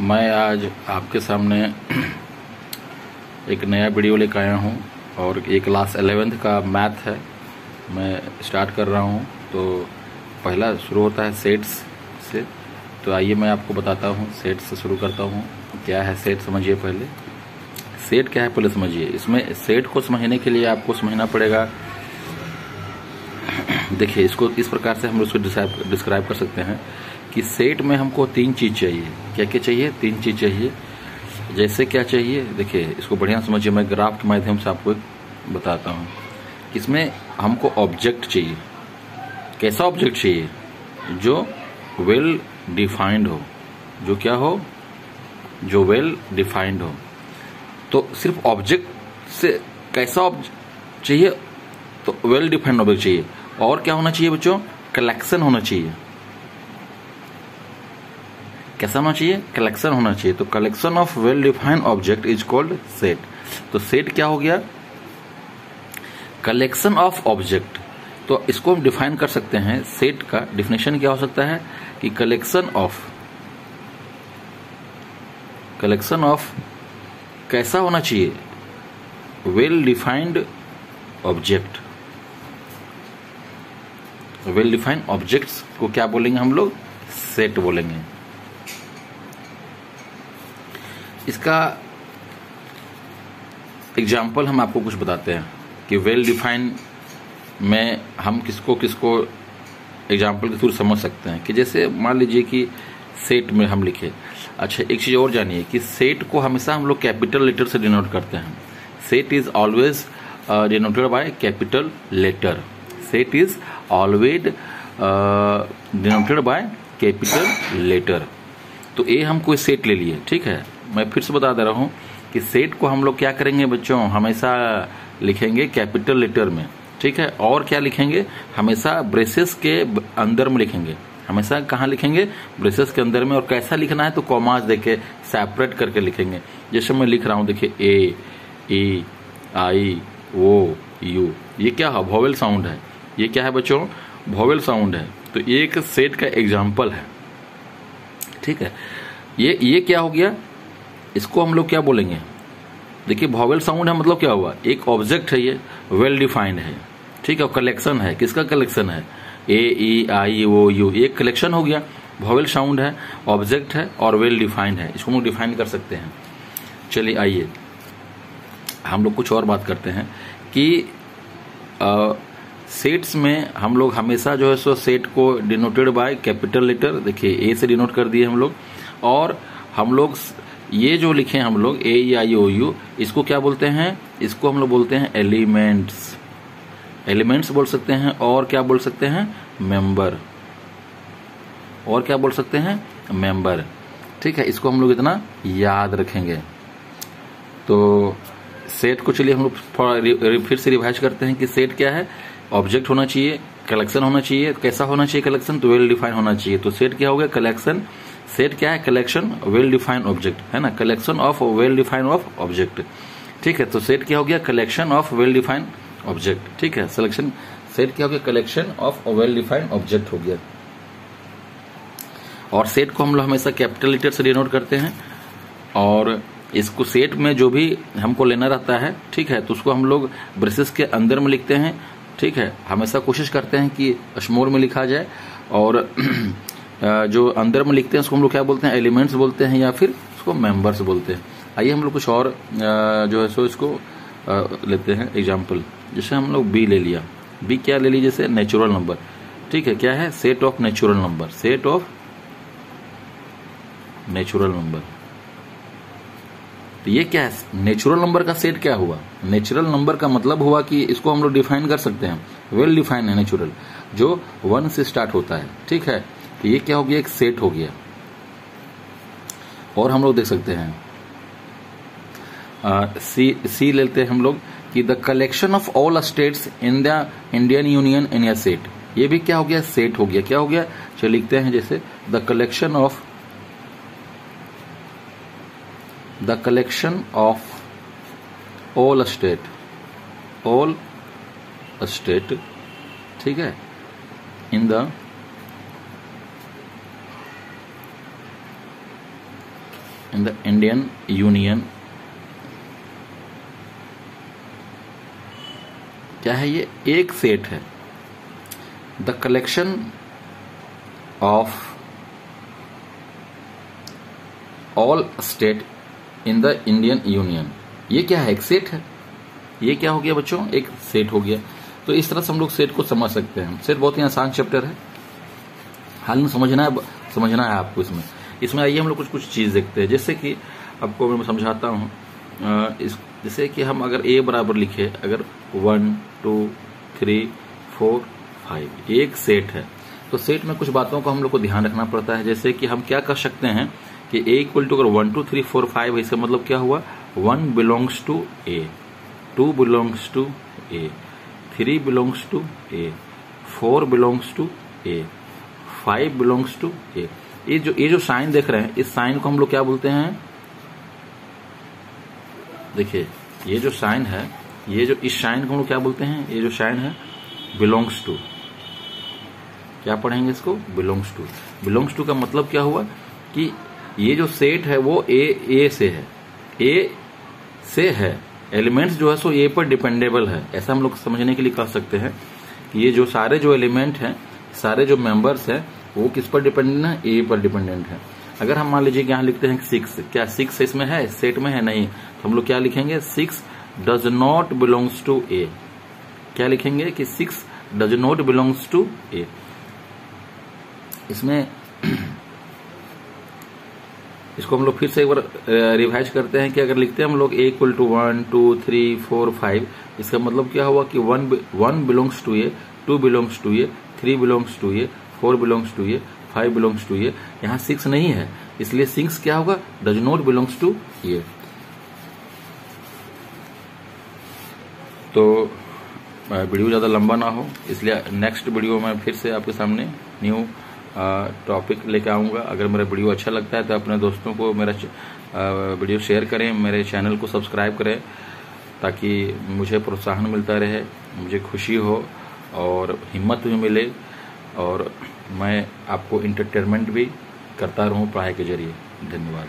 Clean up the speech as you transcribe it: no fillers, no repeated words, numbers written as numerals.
मैं आज आपके सामने एक नया वीडियो लेकर आया हूँ और ये क्लास 11th का मैथ है। मैं स्टार्ट कर रहा हूँ। तो पहला शुरू होता है सेट्स से। तो आइए मैं आपको बताता हूँ, सेट से शुरू करता हूँ। क्या है सेट समझिए पहले। सेट क्या है पहले समझिए। इसमें सेट को समझने के लिए आपको समझना पड़ेगा। देखिए, इसको इस प्रकार से हम उसको डिस्क्राइब कर सकते हैं कि सेट में हमको तीन चीज़ चाहिए। क्या क्या चाहिए? तीन चीज़ चाहिए। जैसे क्या चाहिए, देखिए इसको बढ़िया समझिए। मैं ग्राफ के माध्यम से आपको बताता हूँ। इसमें हमको ऑब्जेक्ट चाहिए। कैसा ऑब्जेक्ट चाहिए? जो वेल डिफाइंड हो। जो क्या हो? जो वेल डिफाइंड हो। तो सिर्फ ऑब्जेक्ट से कैसा ऑब्जेक्ट चाहिए? तो वेल डिफाइंड ऑब्जेक्ट चाहिए। और क्या होना चाहिए बच्चों? कलेक्शन होना चाहिए। कैसा होना चाहिए? कलेक्शन होना चाहिए। तो collection of well defined object is called set. तो सेट क्या हो गया? Collection of object. तो इसको हम डिफाइन कर सकते हैं। सेट का डिफिनेशन क्या हो सकता है कि कलेक्शन ऑफ कैसा होना चाहिए? Well defined object. Well defined objects को क्या बोलेंगे हम लोग? सेट बोलेंगे। इसका एग्जाम्पल हम आपको कुछ बताते हैं कि वेल डिफाइंड में हम किसको किसको एग्जाम्पल के थ्रू समझ सकते हैं। कि जैसे मान लीजिए कि सेट में हम लिखे। अच्छा, एक चीज और जानिए कि सेट को हमेशा हम लोग कैपिटल लेटर से डिनोट करते हैं। Set is always denoted by capital letter. Set is always denoted by capital letter. तो ये हम कोई सेट ले लिए, ठीक है। मैं फिर से बता दे रहा हूं कि सेट को हम लोग क्या करेंगे बच्चों? हमेशा लिखेंगे कैपिटल लेटर में, ठीक है। और क्या लिखेंगे? हमेशा ब्रेसेस के अंदर में लिखेंगे। हमेशा कहाँ लिखेंगे? ब्रेसेस के अंदर में। और कैसा लिखना है? तो कॉमास देके सेपरेट करके लिखेंगे। जैसे मैं लिख रहा हूं, देखिए ए, ई, आई, ओ, यू। ये क्या है? वोवेल साउंड है। ये क्या है बच्चों? वोवेल साउंड है। तो ये एक सेट का एग्जाम्पल है, ठीक है। ये क्या हो गया? इसको हम लोग क्या बोलेंगे? देखिए, वोवेल साउंड है मतलब क्या हुआ? एक ऑब्जेक्ट है, ये वेल डिफाइंड है, ठीक है। कलेक्शन है। किसका कलेक्शन है? ए, ई, आई, ओ, यू। एक कलेक्शन हो गया। वोवेल साउंड है, ऑब्जेक्ट है और वेल डिफाइंड है। इसको हम लोग डिफाइन कर सकते हैं। चलिए आइए हम लोग कुछ और बात करते हैं कि सेट्स में हम लोग हमेशा जो है सो सेट को डिनोटेड बाय कैपिटल लेटर। देखिए ए से डिनोट कर दिए हम लोग। और हम लोग ये जो लिखे हम लोग ए, ई, आई, ओ, यू, इसको क्या बोलते हैं? इसको हम लोग बोलते हैं एलिमेंट्स। एलिमेंट्स बोल सकते हैं। और क्या बोल सकते हैं? मेंबर। और क्या बोल सकते हैं? मेंबर, ठीक है। इसको हम लोग इतना याद रखेंगे। तो सेट को चलिए हम लोग फिर से रिवाइज करते हैं कि सेट क्या है? ऑब्जेक्ट होना चाहिए, कलेक्शन होना चाहिए। कैसा होना चाहिए कलेक्शन? तो वेल डिफाइन होना चाहिए। तो सेट क्या हो गया? कलेक्शन। सेट क्या है? कलेक्शन वेल डिफाइंड ऑब्जेक्ट, है ना। Collection of well defined of object, ठीक है। तो सेट क्या हो गया? Collection of well defined object, ठीक है। सिलेक्शन सेट क्या हो गया? Collection of well defined object हो गया। और सेट को हम लोग हमेशा कैपिटल लेटर से डिनोट करते हैं। और इसको सेट में जो भी हमको लेना रहता है, ठीक है, तो उसको हम लोग ब्रेसेस के अंदर में लिखते हैं, ठीक है। हमेशा कोशिश करते हैं कि स्मॉल में लिखा जाए। और जो अंदर में लिखते हैं उसको हम लोग क्या बोलते हैं? एलिमेंट्स बोलते हैं या फिर उसको मेंबर्स बोलते हैं। आइए हम लोग कुछ और जो है सो इसको लेते हैं एग्जाम्पल। जैसे हम लोग बी ले लिया। बी क्या ले लीजिए? जैसे नेचुरल नंबर, ठीक है। क्या है? Set of natural number. Set of natural number. तो ये क्या है? नेचुरल नंबर का सेट क्या हुआ? नेचुरल नंबर का मतलब हुआ कि इसको हम लोग डिफाइन कर सकते हैं। वेल डिफाइन है नेचुरल, जो 1 से स्टार्ट होता है, ठीक है। तो ये क्या हो गया? एक सेट हो गया। और हम लोग देख सकते हैं सी लेते हैं हम लोग कि the collection of all states in the Indian union in A set. ये भी क्या हो गया? सेट हो गया। क्या हो गया? चलिए लिखते हैं जैसे the collection of all state, ठीक है, in the in the Indian union क्या है, ये एक सेट है। The collection of all state in the Indian union, ये क्या है, एक सेट है। ये क्या हो गया बच्चों, एक सेट हो गया। तो इस तरह से हम लोग सेट को समझ सकते हैं। सेट बहुत ही आसान चैप्टर है, हाल में समझना है आपको। इसमें आइए हम लोग कुछ चीज देखते हैं। जैसे कि आपको मैं समझाता हूँ, जैसे कि हम अगर ए बराबर लिखे, अगर 1 2 3 4 5 एक सेट है, तो सेट में कुछ बातों को हम लोग को ध्यान रखना पड़ता है। जैसे कि हम क्या कर सकते हैं कि ए इक्वल टू अगर 1 2 3 4 5 है, इसका मतलब क्या हुआ, 1 belongs to A, 2 belongs to A, 3 belongs to A, 4 belongs to A, 5 belongs to A. ये जो साइन देख रहे हैं, इस साइन को हम लोग क्या बोलते हैं, देखिए ये जो साइन है, ये जो इस साइन को हम लोग क्या बोलते हैं, ये जो साइन है बिलोंग्स टू, क्या पढ़ेंगे इसको, बिलोंग्स टू। बिलोंग्स टू का मतलब क्या हुआ कि ये जो सेट है वो ए से है, ए से है, एलिमेंट्स जो है सो ए पर डिपेंडेबल है। ऐसा हम लोग समझने के लिए कह सकते हैं कि ये जो सारे जो एलिमेंट हैं, सारे जो मेंबर्स हैं, वो किस पर डिपेंडेंट है, ए पर डिपेंडेंट है। अगर हम मान लीजिए कि यहाँ लिखते हैं 6, क्या 6 इसमें है, सेट में है, नहीं, तो हम लोग क्या लिखेंगे, 6 डज नॉट बिलोंग्स टू ए। क्या लिखेंगे कि 6 डज नॉट बिलोंग्स टू ए। इसमें इसको हम लोग फिर से एक बार रिवाइज करते हैं कि अगर लिखते हैं हम लोग ए इक्वल टू 1 2 3 4 5, इसका मतलब क्या हुआ कि 1 belongs to A, 2 belongs to A, 3 belongs to A, 4 belongs to A, 5 belongs to A. यहाँ 6 नहीं है, इसलिए 6 क्या होगा, does not belongs to A. तो वीडियो ज़्यादा लंबा ना हो, इसलिए नेक्स्ट वीडियो में फिर से आपके सामने न्यू टॉपिक लेके आऊँगा। अगर मेरा वीडियो अच्छा लगता है तो अपने दोस्तों को मेरा वीडियो शेयर करें, मेरे चैनल को सब्सक्राइब करें, ताकि मुझे प्रोत्साहन मिलता रहे, मुझे खुशी हो और हिम्मत भी मिले, और मैं आपको इंटरटेनमेंट भी करता रहूँ पढ़ाई के जरिए। धन्यवाद।